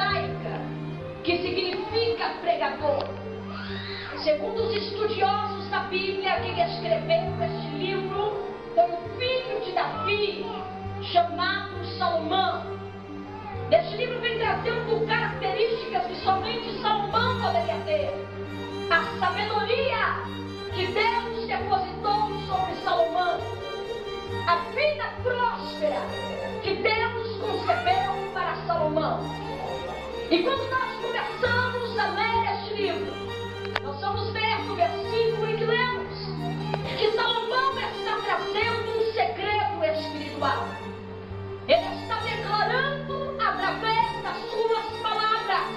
hebraica que significa pregador. Segundo os estudiosos da Bíblia, quem escreveu este livro foi o filho de Davi, chamado Salomão. Este livro vem trazendo características que somente Salomão poderia ter. A sabedoria que Deus depositou sobre Salomão. A vida próspera que Deus concebeu para Salomão. E quando nós começamos a ler este livro, nós vamos ver no versículo em que lemos que Salomão está trazendo um segredo espiritual. Ele está declarando através das suas palavras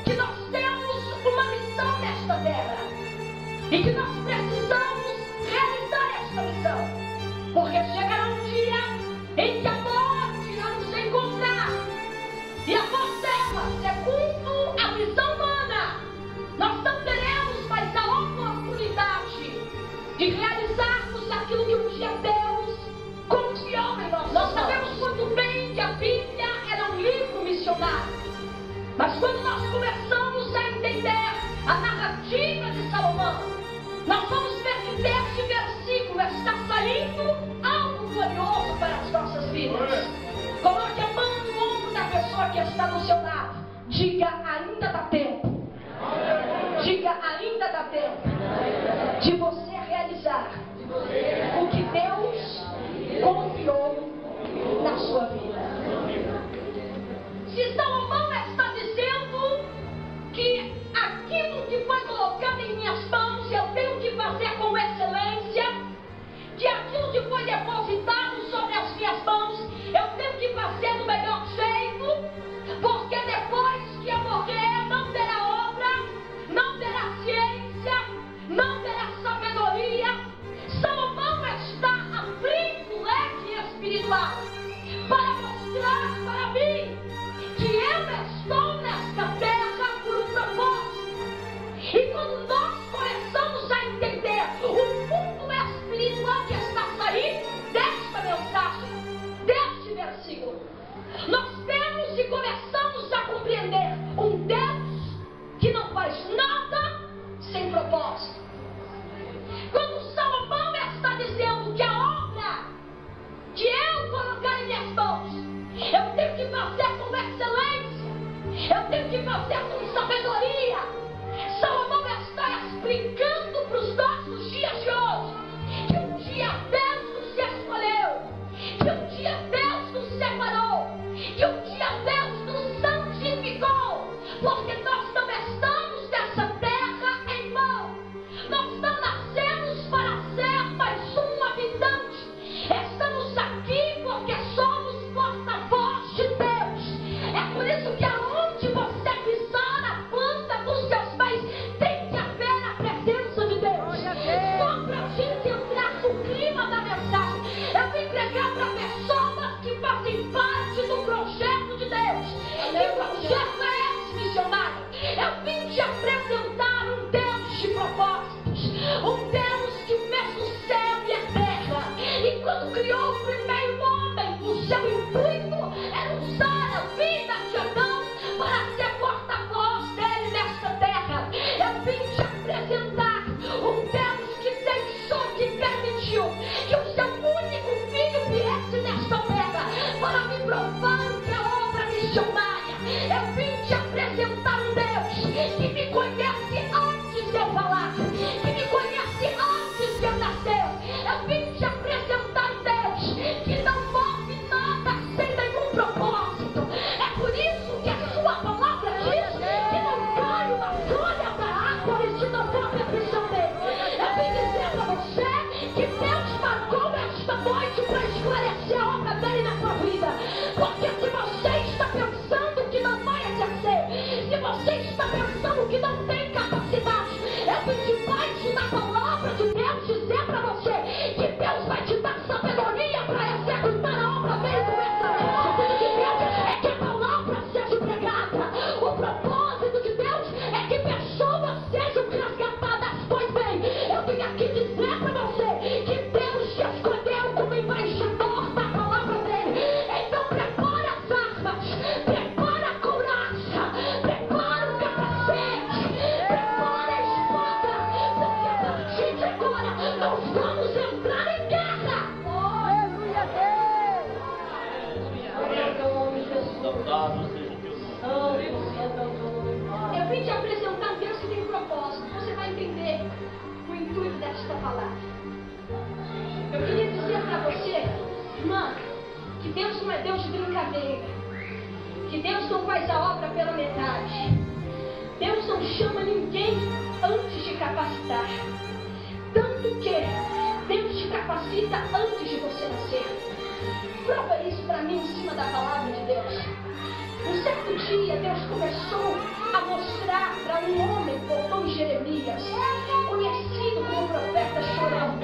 que nós temos uma missão nesta terra e que nós precisamos realizar esta missão, porque chegará um dia em que a morte irá nos encontrar e após ela, segundo a visão humana, nós não teremos mais a oportunidade de realizarmos aquilo que um dia Deus confiou em nós. Nós sabemos muito bem que a Bíblia era um livro missionário, mas quando nós começamos a entender a narrativa de Salomão, nós vamos ver que deste versículo está saindo algo glorioso para as nossas vidas. Coloque a mão no ombro da pessoa que está do seu lado. Diga, ainda dá tempo. Diga, ainda dá tempo de você realizar o que Deus confiou na sua vida. Se Salomão está dizendo que aquilo que foi colocado em minhas mãos eu tenho que fazer com excelência, que aquilo que foi depositado sobre as minhas mãos eu tenho que fazer do melhor jeito, porque depois que eu morrer não terá obra, não terá ciência, não terá sabedoria. Salomão está abrindo o leque espiritual para mostrar para mim que eu estou nesta terra por um propósito. E quando nós começamos a entender o mundo espiritual que está saindo desta mensagem, deste versículo, nós temos e começamos a compreender um Deus que não faz nada sem propósito. Quando Salomão está dizendo que a obra que eu colocar em minhas mãos, eu tenho que fazer com excelência, eu tenho que fazer com sabedoria, Salomão está explicando para os nossos dias de hoje que um dia Deus nos escolheu, que um dia Deus nos separou, que um dia Deus nos santificou, porque nós não estamos nessa terra em vão. Nós não nascemos para ser mais um habitante. Estamos aqui porque somos porta-voz de Deus. É por isso que aonde você pisar na planta dos seus pés, tem que haver a presença de Deus. Só para a gente entrar no clima da mensagem, eu vim pregar para pessoas que fazem parte do projeto de Deus. Que projeto é esse, missionário? Eu vim te apresentar um Deus de propósitos, um Deus que fez o céu e a terra. E quando criou o primeiro homem, o seu intuito era usar a vida de Adão para ser porta-voz dele nesta terra. Eu vim te apresentar um Deus que deixou, que permitiu que o seu único filho viesse nesta terra para me provar o que é obra missionária. Eu vim te apresentar um Deus que me conhece antes de eu falar. que Deus não faz a obra pela metade. Deus não chama ninguém antes de capacitar. Tanto que Deus te capacita antes de você nascer. Prova isso para mim em cima da palavra de Deus. Um certo dia Deus começou a mostrar para um homem, por nome Jeremias, conhecido como profeta chorão.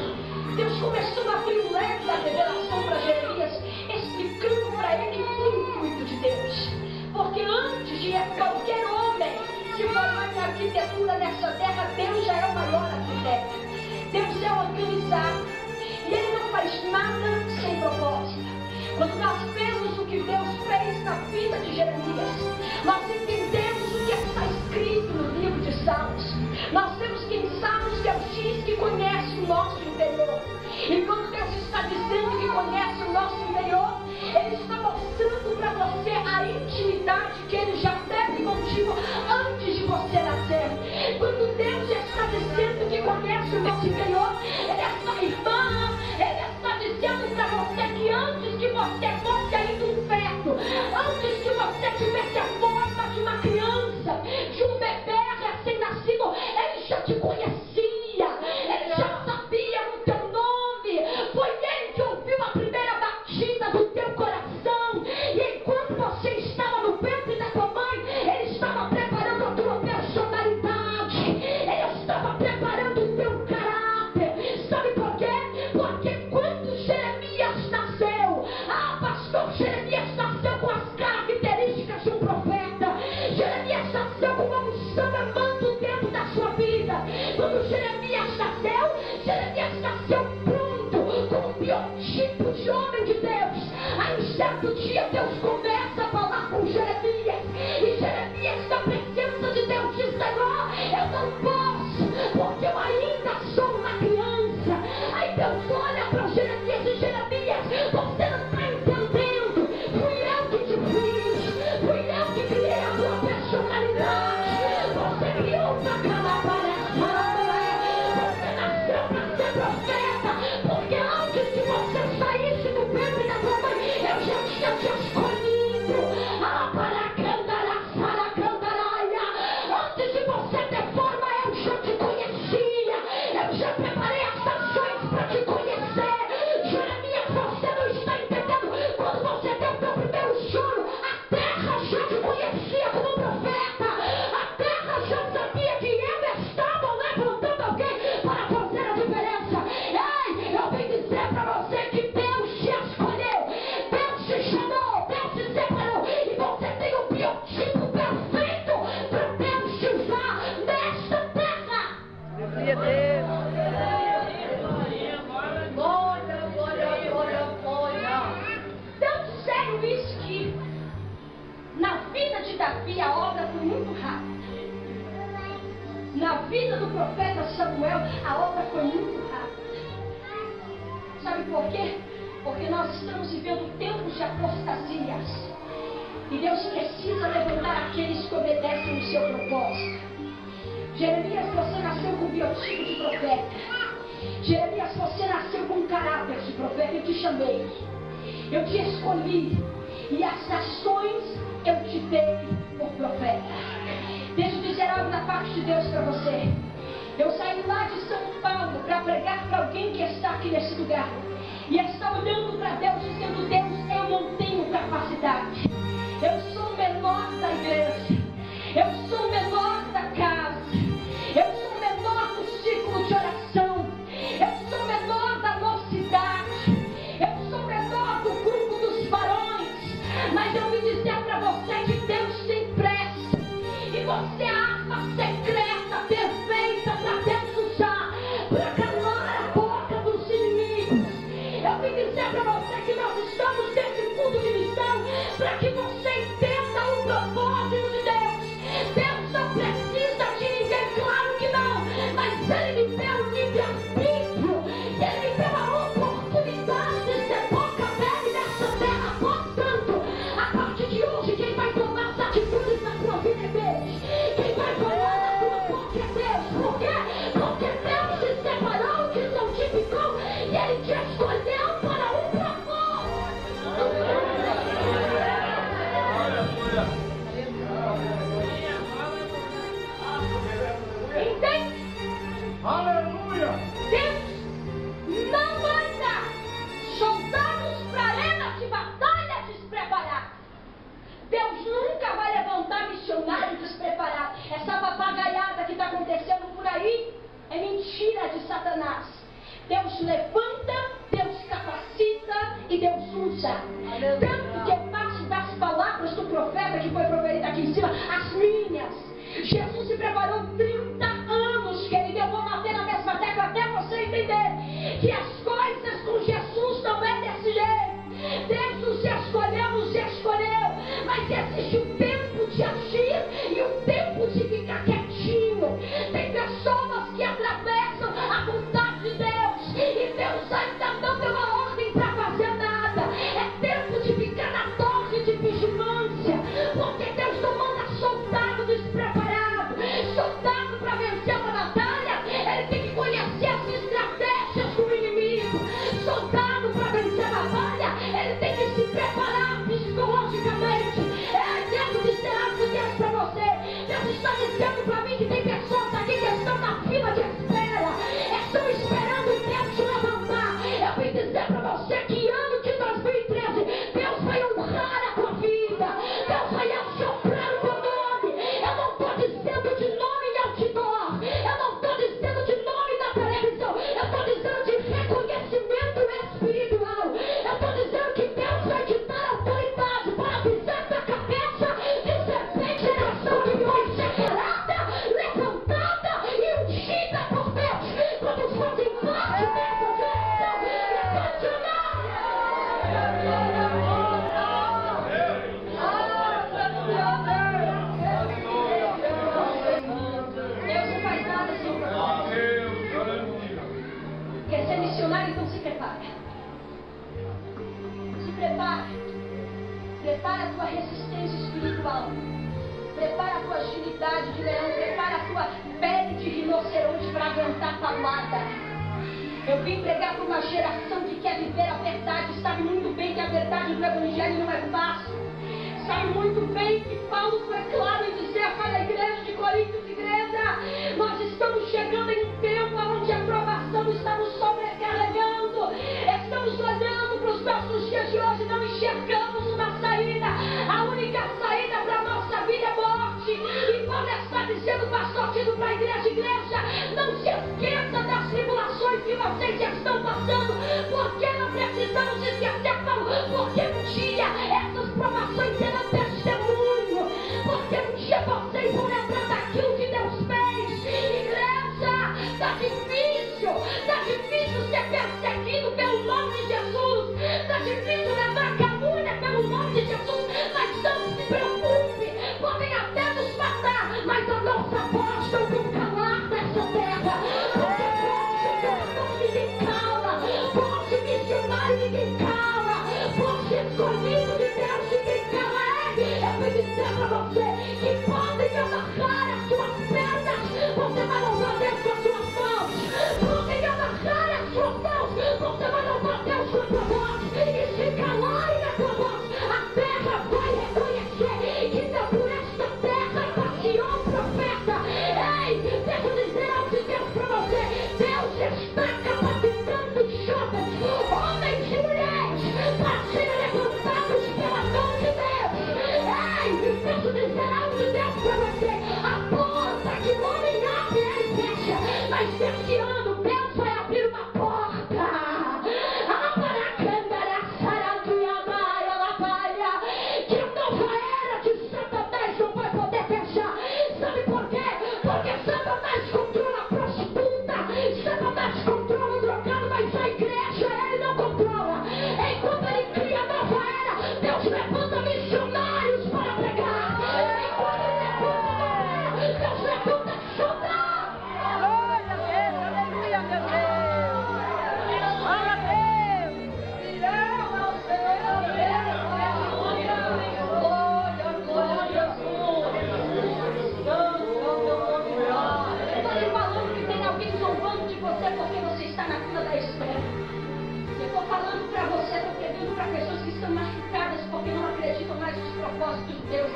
Deus começou a abrir o leque da revelação para Jeremias, explicando para ele o intuito de Deus. Porque antes de qualquer homem se formar em arquitetura nessa terra, Deus já é o maior arquiteto. Deus é organizado e Ele não faz nada sem propósito. Quando nós vemos o que Deus fez na vida de Jeremias, nós entendemos o que está escrito no livro de Salmos. Nós temos que em Salmos Deus diz que conhece o nosso interior. E quando Deus está dizendo que conhece o nosso interior, Ele está mostrando para você a intimidade que Ele já teve contigo antes de você nascer. Quando Deus está dizendo que conhece o nosso interior, Ele está, irmã, Ele está dizendo para você que antes que você fosse ainda um feto, antes que você tivesse a forma de uma criança, de um bebê recém-nascido, Ele já te conhecia, Ele já sabia o teu nome. Foi Ele que ouviu a primeira batida do teu coração. E enquanto você estava no ventre da tua mãe, Ele estava preparando a tua personalidade, Ele estava preparando o teu caráter. Sabe por quê? Porque quando Jeremias nasceu, pastor, Jeremias nasceu com as características de um profeta. Jeremias nasceu com uma unção amando dentro da sua vida. Quando Jeremias nasceu pronto, com um biotipo de homem de Deus. Aí um certo dia Deus começa a falar com Jeremias, e Jeremias, na presença de Deus, diz: Senhor, eu não posso, porque eu ainda sou uma criança. Aí Deus olha para Jeremias e: Jeremias, você não está entendendo. Fui eu que te fiz, fui eu que criei a tua personalidade. Você criou uma calabaresa, você nasceu para ser profeta, porque antes que você saísse do ventre da tua mãe, eu já tinha te escolhido. Antes de você ter forma, eu já te conhecia, eu já preparei as ações para te conhecer. Jeremias, você não está entendendo. Quando você deu o teu primeiro choro, a terra já te conhecia como profeta. A terra já sabia que eu estava levantando alguém para fazer a diferença. Ei, eu vim dizer para você que Deus te escolheu, Deus te chamou, Deus te separou, e você tem o biotipo perfeito para Deus te usar nesta terra. Tanto sério isso que na vida de Davi a obra foi muito rápida. Na vida do profeta Samuel a obra foi muito rápida. Sabe por quê? Porque nós estamos vivendo tempos de apostasias. E Deus precisa levantar aqueles que obedecem o seu propósito. Jeremias, você nasceu com biotipo de profeta. Jeremias, você nasceu com caráter de profeta. Eu te chamei, eu te escolhi, e as nações eu te dei por profeta. Deixa eu dizer algo da parte de Deus para você. Eu saí lá de São Paulo para pregar para alguém que está aqui nesse lugar, e está olhando para Deus dizendo: Deus, eu não tenho capacidade. Eu sou o menor da igreja, eu sou o menor da casa, eu sou o menor do círculo de oração, eu sou o menor da mocidade, eu sou o menor do grupo dos varões. Mas eu vim dizer para você que Deus tem pressa, e você é a arma secreta, perfeita para Deus usar, para calar a boca dos inimigos. Eu vim dizer para você que nós estamos nesse culto de missão para que você entenda o propósito de Deus. Deus não precisa está falada. Eu vim pregar para uma geração que quer viver a verdade. Sabe muito bem que a verdade do Evangelho não é fácil. Sabe muito bem que Paulo foi claro em dizer a cada igreja de Coríntios, igreja, nós estamos chegando em um tempo onde a provação está nos sobrecarregando. Estamos olhando para os nossos dias de hoje, não enxergamos uma saída. A única saída para a nossa vida é morte. E Paulo está dizendo, pastor, dizendo para a igreja, não se esqueça das tribulações que vocês estão passando, porque não precisamos esquecer, Paulo, porque um dia essas provações serão testemunho, porque um dia vocês vão lembrar daquilo que Deus fez. Igreja, está difícil ser perseguido pelo nome de Jesus, está difícil levar calúnia pelo nome de Jesus, mas não se preocupe, podem até nos matar, mas a nossa voz não vão calar nessa terra, porque voz ninguém cala, voz missionário ninguém cala, voz escolhido de Deus ninguém cala. Eu vim dizer para você que podem amarrar as suas pernas, você vai louvar Deus com as suas mãos, podem amarrar as suas mãos, você vai louvar Deus com a tua voz, e se calarem a tua voz, a terra vai reconhecer que por esta terra passeou um profeta. Ei, deixa eu dizer algo de Deus para você, Deus está capacitando jovens, homens e mulheres, para serem levantados pela mão de Deus. Ei, deixa eu dizer algo de Deus para você, a porta que o homem abre, ele fecha, mas desse ano Deus vai abrir uma porta. Que a nova era de Satanás não vai poder fechar. Sabe por quê? Porque Satanás controla a prostituta, Satanás controla o drogado, mas a igreja ele não controla. Enquanto ele cria a nova era, Deus levanta missionários para pregar. Enquanto ele levanta a nova era, Deus levanta Judá. Glória a Deus, aleluia, meu Deus. Glória a Deus. Virão ao Senhor, eu estou falando que tem alguém zombando de você porque você está na fila da espera. Eu estou falando para você, estou pregando para pessoas que estão machucadas porque não acreditam mais nos propósitos de Deus.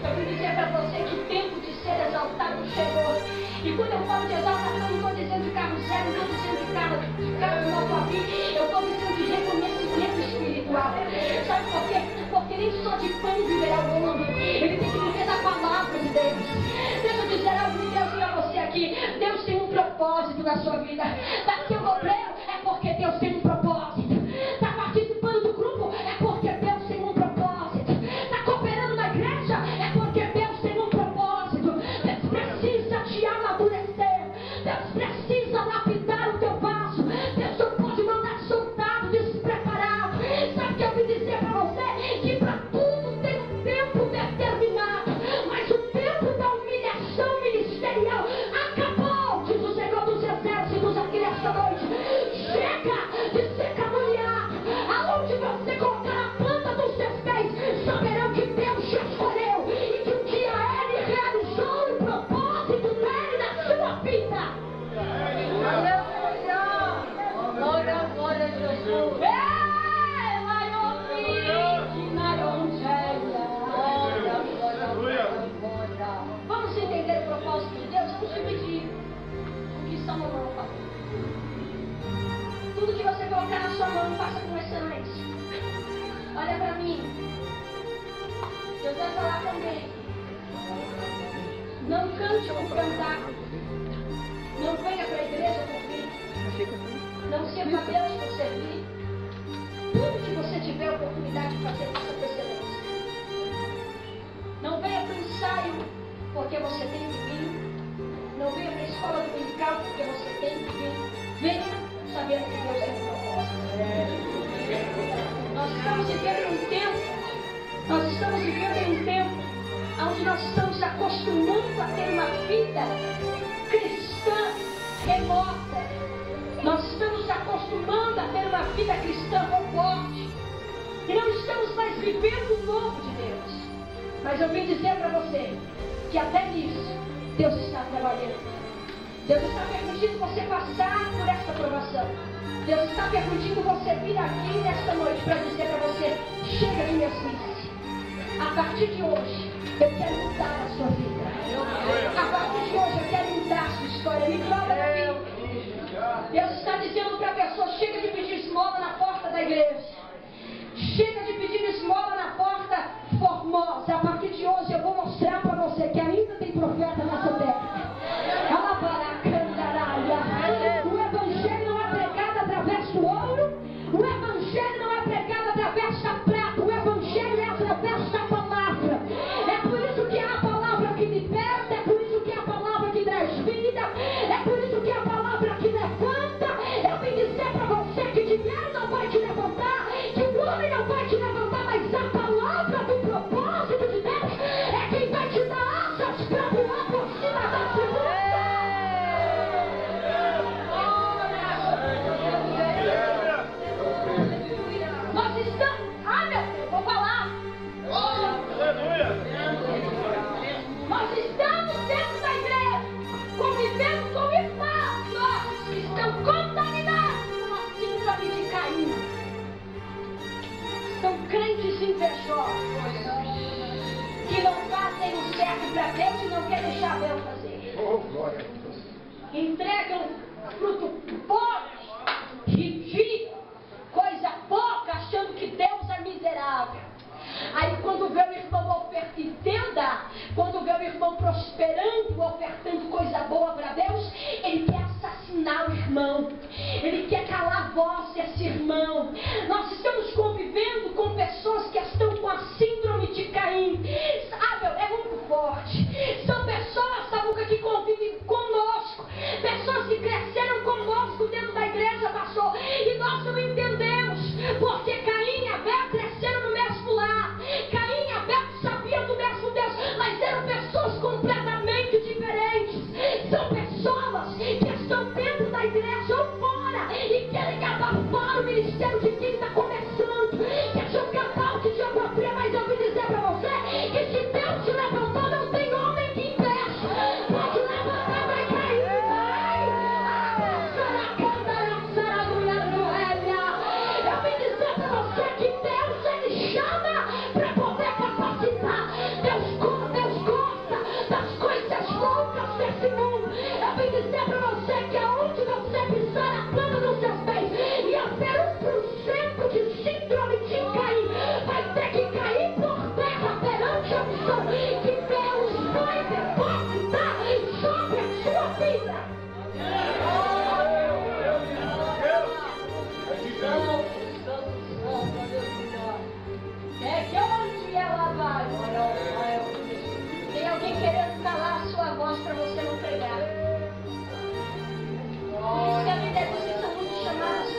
Eu vim dizer para você que o tempo de ser exaltado chegou. E quando eu falo de exaltação, não estou dizendo de carro zero, não estou dizendo de carro de Motovi, eu estou dizendo de reconhecimento espiritual. Sabe por quê? Porque nem só de pão viverá o mundo, ele tem que viver da palavra de Deus. Deixa eu dizer algo de Deus para você aqui. Deus tem um propósito na sua vida. Está sendo obreiro é porque Deus tem um propósito. Está participando do grupo é porque Deus tem um propósito. Está cooperando na igreja é porque Deus tem um propósito. Deus precisa te amadurecer. Deus precisa lapidar o teu passo. Deus não pode mandar soltado, despreparado. Sabe o que eu vim dizer para você? Que para tudo tem um tempo determinado. Mas o tempo da humilhação ministerial acabou, diz o Senhor dos Exércitos aqui nesta noite. Chega de ser caluniado. Aonde você colocar a planta dos seus pés, saberão que Deus te escolheu e que um dia Ele realizou o propósito dele na sua vida. Aleluia. Glória, glória a Jesus. Vamos entender o propósito de Deus? Vamos dividir o que Salomão falou. Tudo que você colocar na sua mão, faça com excelência. Olha para mim. Deus vai falar também. Não cante por cantar. Não venha para a igreja por vir. Não sirva a Deus por servir. Tudo que você tiver a oportunidade de fazer, faça com excelência. Não venha para o ensaio porque você tem que vir. Não venha para a escola dominical porque você tem que vir. Venha sabendo que Deus tem um propósito. Nós estamos vivendo em um tempo onde nós estamos acostumando a ter uma vida cristã remota. Nós estamos acostumando a ter uma vida cristã robote. E não estamos mais vivendo o novo de Deus. Mas eu vim dizer para você que até nisso Deus está trabalhando. Deus está permitindo você passar por essa provação. Deus está permitindo você vir aqui nesta noite para dizer para você: chega de mesmice. A partir de hoje, eu quero mudar a sua vida. A partir de hoje, eu quero mudar a sua história. Me coloca aqui. Deus está dizendo para a pessoa: chega de pedir esmola na porta da igreja. Chega de pedir esmola na porta formosa. A partir de hoje, eu vou mostrar para você que ainda tem profeta nessa terra. O evangelho não é pregado através do ouro. O evangelho não é pregado através da prata. O evangelho é através da palavra. É por isso que é a palavra que liberta. É por isso que é a palavra que traz vida. É por isso que é a palavra que levanta. Eu vim dizer para você que dinheiro não vai te levantar, que o homem não vai te levantar, mas a palavra do propósito de Deus é quem vai te dar asas para voar por cima da tribulação. Nós estamos... Ai, meu Deus, vou falar. Nós estamos dentro da igreja, convivendo com irmãos nossos que estão contaminados com uma síndrome de Caim. São crentes invejosos, que não fazem o certo para Deus e não querem deixar Deus fazer. Entregam fruto pobre, ridículo, coisa pouca, achando que Deus é miserável. Aí quando vê o irmão ofertando, quando vê o irmão prosperando, ofertando coisa boa para Deus, ele quer assassinar o irmão. Ele quer calar a voz desse irmão. Nós estamos convivendo com pessoas que estão com a síndrome de Caim. Sabe, é muito forte. São pessoas, sabe, que convivem conosco. Pessoas que cresceram conosco dentro da igreja, pastor. E nós não entendemos. Porque Caim e Abel cresceram no mesmo lar. Caim e Abel sabiam do mesmo Deus. Mas eram pessoas completamente diferentes. São pessoas que estão dentro da igreja ou fora e querem abafar o ministério de quem está começando. Quer jogar balde de água fria, mas eu vim dizer para você que se Deus te levantou, não tem homem que impeça. Pode levantar, vai cair, vai. Eu vim dizer para você que Deus, ele chama para poder capacitar. Deus gosta das coisas loucas desse mundo. Eu vim dizer para você que aonde você pisar a planta dos seus pés e haver 1% de síndrome de Caim, vai ter que cair por terra perante a missão que Deus vai depositar sobre a sua vida. É que onde ela vai? Tem alguém querendo calar a sua voz para você não pregar. Por isso que a Bíblia diz que são muitos chamados.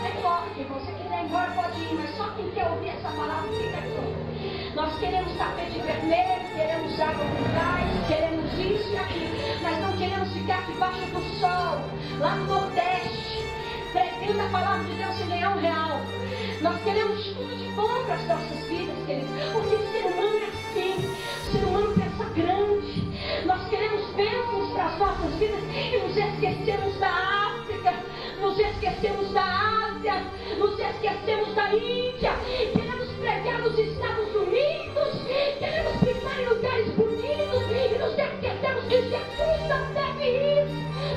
É forte, você quiser ir embora pode ir, mas só quem quer ouvir essa palavra fica aqui. Nós queremos tapete vermelho, queremos água com gás, queremos isso e aquilo, mas não queremos ficar debaixo do sol, lá no Nordeste, pregando a palavra de Deus sem ganhar R$1. Nós queremos tudo de bom para as nossas vidas, queridos, porque o ser humano é assim, o ser humano pensa grande. Nós queremos bênçãos para as nossas vidas e nos esquecemos da África, nos esquecemos da Ásia, nos esquecemos da Índia. Queremos pregar nos Estados Unidos, queremos pisar em lugares bonitos e nos esquecemos que Jesus não deve ir.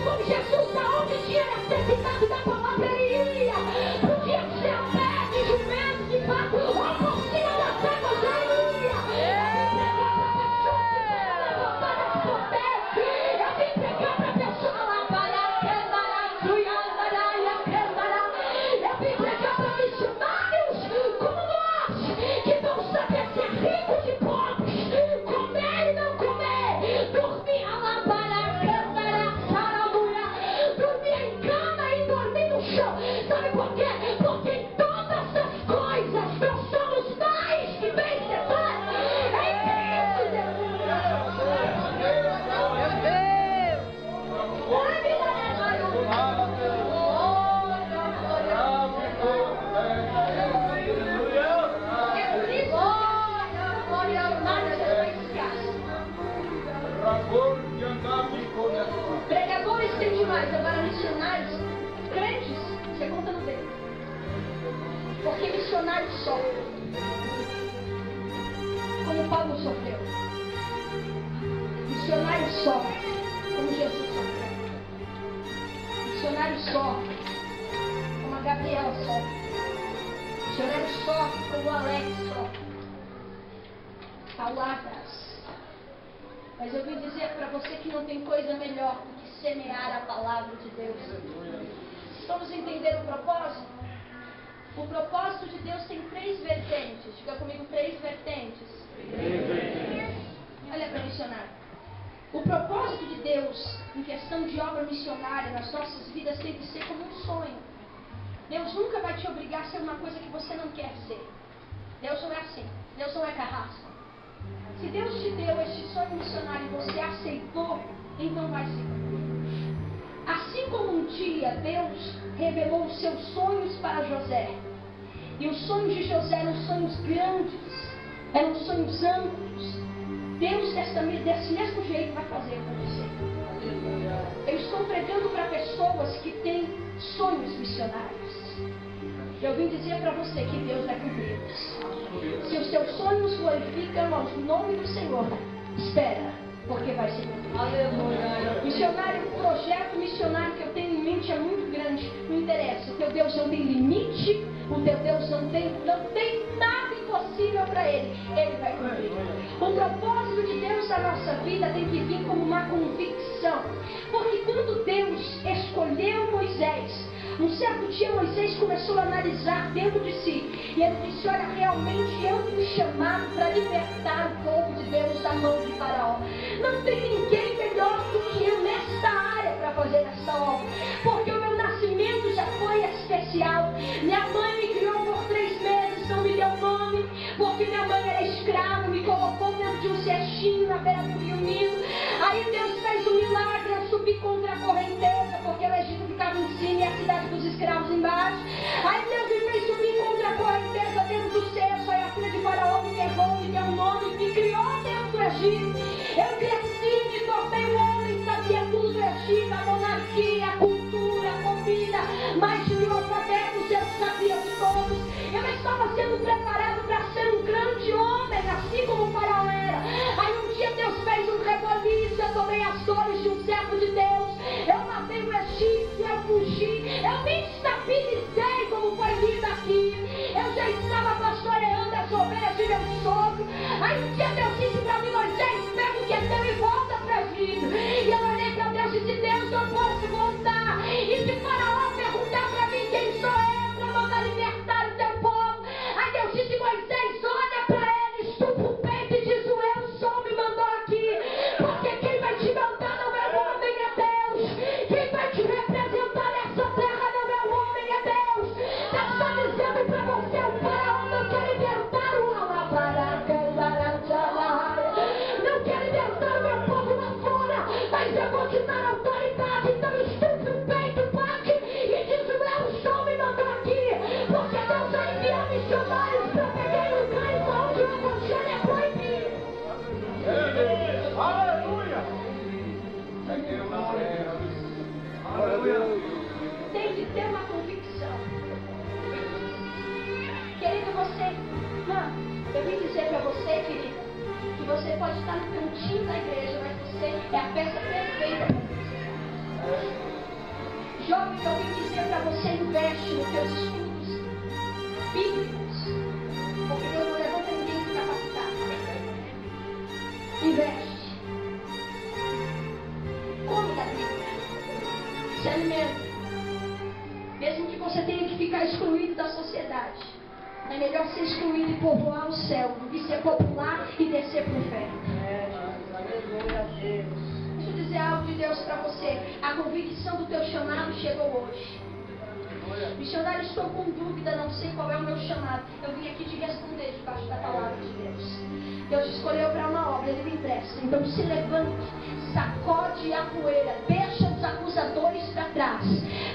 Com Jesus, aonde tinha necessidade da palavra, ele ia. Podia ser a pé, de jumento, de fato, ou por cima das águas, ele ia. Eu vim pregar para a pessoa lá, eu vim pregar para missionários como nós, que vão saber ser ricos e pobres, comer e não comer, dormir a lavar a câmara, sarabuia, missionário sofre, como Paulo sofreu. Missionário sofre, como Jesus sofreu. Missionário sofre, como a Gabriela sofre. Missionário sofre, como o Alex sofre. Palavras. Mas eu vim dizer para você que não tem coisa melhor do que semear a palavra de Deus. Vamos entender o propósito? O propósito de Deus tem 3 vertentes. Diga comigo, 3 vertentes. Olha para missionário. O propósito de Deus em questão de obra missionária nas nossas vidas tem que ser como um sonho. Deus nunca vai te obrigar a ser uma coisa que você não quer ser. Deus não é assim. Deus não é carrasco. Se Deus te deu este sonho missionário e você aceitou, então vai se cumprir. Assim como um dia Deus revelou os seus sonhos para José, e os sonhos de José eram sonhos grandes, eram sonhos amplos, Deus desse mesmo jeito vai fazer com você. Eu estou pregando para pessoas que têm sonhos missionários. Eu vim dizer para você que Deus vai cumpri-los. Se os seus sonhos glorificam ao nome do Senhor, espera, porque vai ser cumprido. Aleluia. Missionário, o projeto missionário que eu tenho em mente é muito grande. Não interessa, o teu Deus não tem limite, o teu Deus não tem nada impossível para Ele. Ele vai cumprir. O propósito de Deus na nossa vida tem que vir como uma convicção. Porque quando Deus escolheu Moisés, um certo dia Moisés começou a analisar dentro de si. E ele disse, olha, realmente eu fui chamado para libertar o povo de Deus da mão de Faraó. Não tem ninguém melhor do que eu nesta área para fazer essa obra. Porque o meu nascimento já foi especial. Minha mãe me criou por 3 meses, não me deu nome. Porque minha mãe era escrava, me colocou dentro de um cestinho na beira do rio Nilo. Aí Deus fez um milagre, eu subi contra a correnteza, porque o Egito ficava em cima e a cidade dos escravos embaixo. Aí Deus me fez subir contra a correnteza dentro do cesto. Aí a filha de Faraó me levou, me deu um nome, me criou dentro do Egito. Eu cresci, me tornei um homem, sabia tudo do Egito, a monarquia, a cultura, a comida, mais de 1000 alfabetos, eu sabia de todos. Eu estava sendo preparado para ser um grande homem, assim como o Faraó era. Aí um dia Deus fez um reboliço, eu tomei as dores de um servo de Deus. Eu matei o egípcio, eu fugi, eu me estabilizei, como foi lido aqui. Eu já estava pastoreando as ovelhas de meu sogro. Aí um dia Deus disse para mim, Moisés, pega o que é teu e volta para o Egito. E eu olhei para Deus e disse, Deus, eu posso voltar. E se Faraó perguntar para mim quem sou eu, para mandar libertar o teu povo. Aí Deus disse, Moisés, olha para ele, estupa o peito e diz, o eu sou me mandou aqui. Porque quem vai te mandar não é o homem, é Deus. Quem vai te representar nessa terra não é o homem, é Deus. Deus está dizendo para você, o Faraó não quer libertar o não quer libertar o meu povo lá fora, mas eu vou te dar autoridade. Então estupe o peito, bate e diz, o eu sou me mandou aqui. Porque Deus vai enviar missionários para pegar o lugar onde o evangelho é proibido. Aleluia! Tem que ter uma convicção. Querido, você, eu vim dizer para você, querida, que você pode estar no cantinho da igreja, mas você é a peça perfeita para Deus. Jovem, eu vim dizer para você, investe nos teus estudos bíblicos, porque Deus não levanta ninguém incapacitado. Investe. Come da Bíblia. Se alimenta. Mesmo que você tenha que ficar excluído da sociedade, é melhor ser excluído e povoar o céu, do que ser popular e descer para o inferno. Deixa eu dizer algo de Deus para você. A convicção do teu chamado chegou hoje. Missionário, estou com dúvida, não sei qual é o meu chamado. Eu vim aqui te responder debaixo da palavra de Deus. Deus escolheu para uma obra, Ele me empresta. Então se levante, sacode a poeira, deixa os acusadores para trás.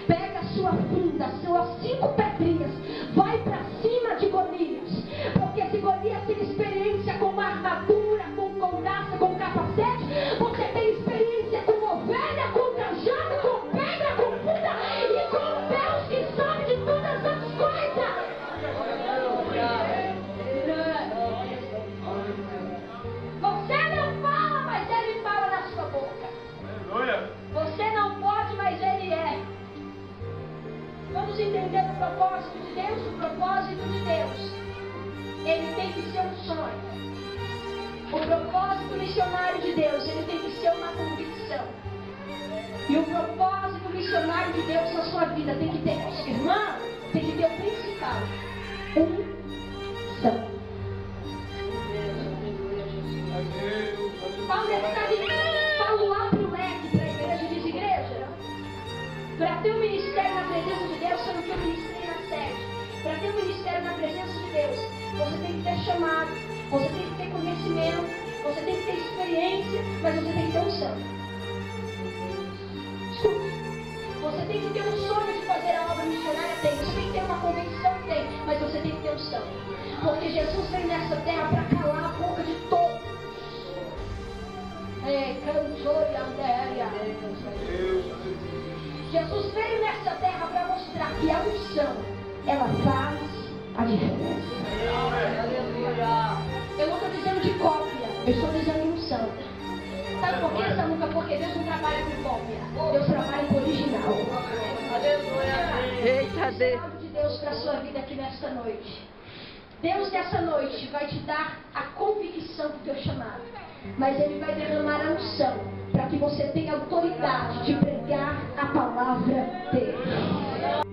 Pega a sua funda, suas 5 pedrinhas, vai para cima de Golias. Porque se Golias tem experiência com armadura, com couraça, com capacete, você tem experiência com ovelha, com cajado, com pedra, com funda e com Deus que sabe de todas as coisas. precisamos entender o propósito de Deus. O propósito de Deus, ele tem que ser um sonho. O propósito missionário de Deus, ele tem que ser uma convicção. E o propósito missionário de Deus na sua vida tem que ter, irmã, tem que ter o principal: unção. Paulo abre o leque para a igreja e diz: igreja, para ter um ministério na presença de Deus, você não tem um ministério na sede. Para ter um ministério na presença de Deus, você tem que ter chamado, você tem que ter conhecimento, você tem que ter experiência, mas você tem que ter unção. Escute, você tem que ter um sonho de fazer a obra missionária, tem. Você tem que ter uma convicção, tem, mas você tem que ter unção. Porque Jesus veio nessa terra para calar a boca de todos. Jesus veio nessa terra para mostrar que a unção, ela faz a diferença. Eu não estou dizendo de cópia, eu estou dizendo de unção. Sabe por quê, Samuca? Porque Deus não trabalha com cópia, Deus trabalha com original. Eita Deus. O de Deus para a sua vida aqui nesta noite. Deus nessa noite vai te dar a convicção do teu chamado, mas Ele vai derramar a unção para que você tenha autoridade de pregar a palavra dele.